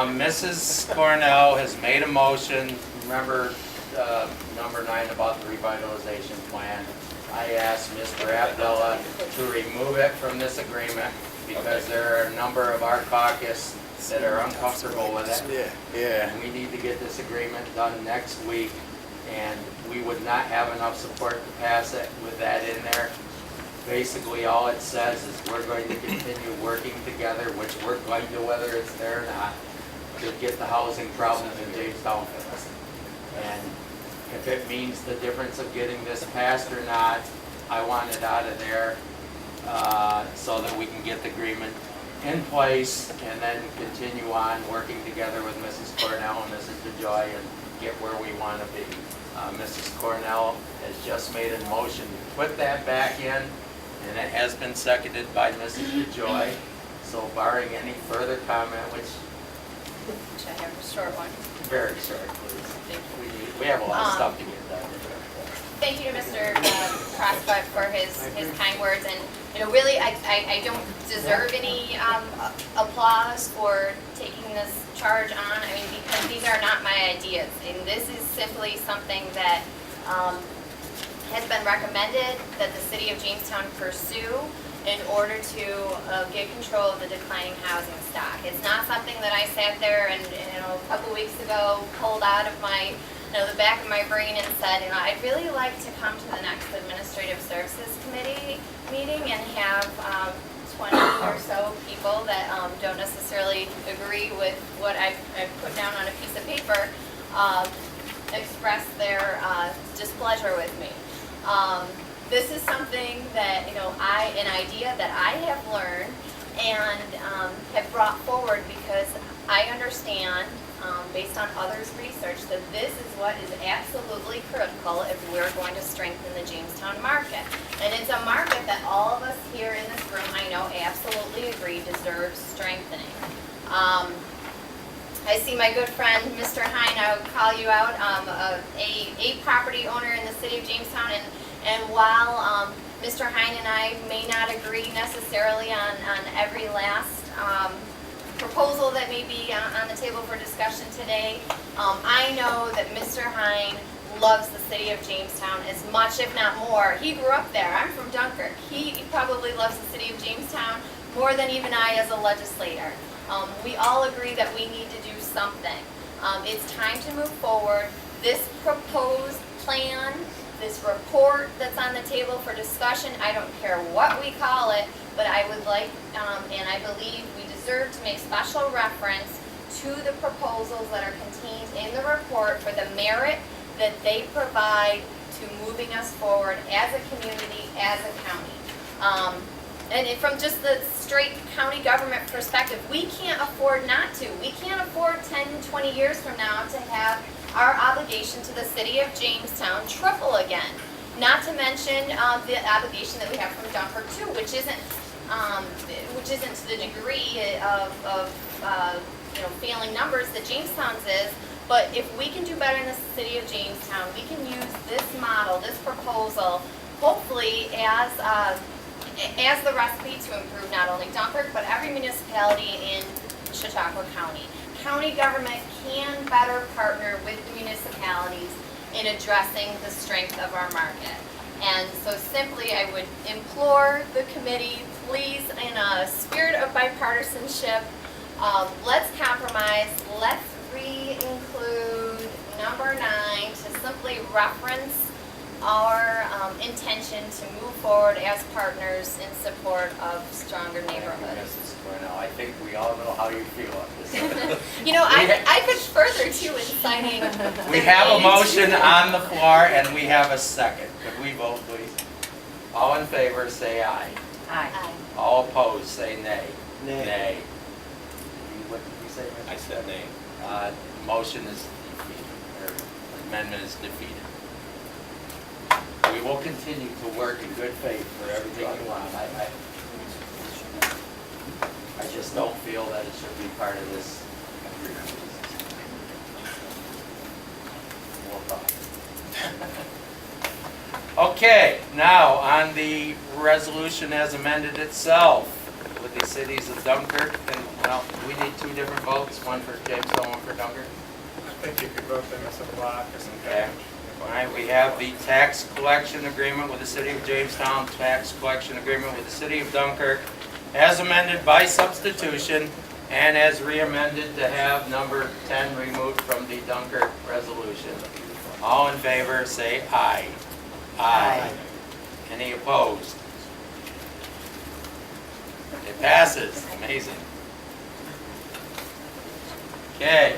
Mrs. Cornell has made a motion, remember number 9 about the revitalization plan. I asked Mr. Abdullah to remove it from this agreement because there are a number of our caucus that are uncomfortable with it. Yeah. We need to get this agreement done next week, and we would not have enough support to pass it with that in there. Basically, all it says is we're going to continue working together, which we're going to, whether it's there or not, to get the housing problems in Jamestown fixed. And if it means the difference of getting this passed or not, I want it out of there so that we can get the agreement in place and then continue on working together with Mrs. Cornell and Mrs. DeJoy and get where we want to be. Mrs. Cornell has just made a motion to put that back in, and it has been seconded by Mrs. DeJoy. So barring any further comment, which Should I have a short one? very short, please. We have a lot of stuff to get done. Thank you to Mr. Prospect for his kind words, and really I don't deserve any applause for taking this charge on. I mean, because these are not my ideas, and this is simply something that has been recommended that the city of Jamestown pursue in order to get control of the declining housing stock. It's not something that I sat there and a couple weeks ago pulled out of my the back of my brain and said, I'd really like to come to the next Administrative Services Committee meeting and have 20 or so people that don't necessarily agree with what I've put down on a piece of paper express their displeasure with me. This is something that, an idea that I have learned and have brought forward because I understand, based on others' research, that this is what is absolutely critical if we're going to strengthen the Jamestown market. And it's a market that all of us here in this room, I know, absolutely agree deserves strengthening. I see my good friend, Mr. Hine, I would call you out, a property owner in the city of Jamestown, and while Mr. Hine and I may not agree necessarily on every last proposal that may be on the table for discussion today, I know that Mr. Hine loves the city of Jamestown as much, if not more. He grew up there. I'm from Dunkirk. He probably loves the city of Jamestown more than even I as a legislator. We all agree that we need to do something. It's time to move forward. This proposed plan, this report that's on the table for discussion, I don't care what we call it, but I would like, and I believe we deserve to make special reference to the proposals that are contained in the report for the merit that they provide to moving us forward as a community, as a county. And from just the straight county government perspective, we can't afford not to. We can't afford 10, 20 years from now to have our obligation to the city of Jamestown triple again. Not to mention the obligation that we have from Dunkirk too, which isn't to the degree of failing numbers that Jamestown's is. But if we can do better in the city of Jamestown, we can use this model, this proposal, hopefully as the recipe to improve not only Dunkirk, but every municipality in Chautauqua County. County government can better partner with the municipalities in addressing the strength of our market. And so simply I would implore the committee, please, in a spirit of bipartisanship, let's compromise, let's re-include number 9 to simply reference our intention to move forward as partners in support of stronger neighborhoods. Mrs. Cornell, I think we all know how you feel on this. I could further too in signing. We have a motion on the floor and we have a second. Could we vote, please? All in favor, say aye. Aye. All opposed, say nay. Nay. What did you say, Mr.? I said nay. Motion is defeated, or amendment is defeated. We will continue to work in good faith for everything you want. I just don't feel that it should be part of this agreement. We'll talk. Okay, now on the resolution as amended itself, with the cities of Dunkirk, and, well, we need two different votes, one for Jamestown, one for Dunkirk. I think you could vote them as a block or something. Okay. All right, we have the tax collection agreement with the city of Jamestown, tax collection agreement with the city of Dunkirk, as amended by substitution, and as re-amended to have number 10 removed from the Dunkirk resolution. All in favor, say aye. Aye. Any opposed? It passes. Amazing. Okay.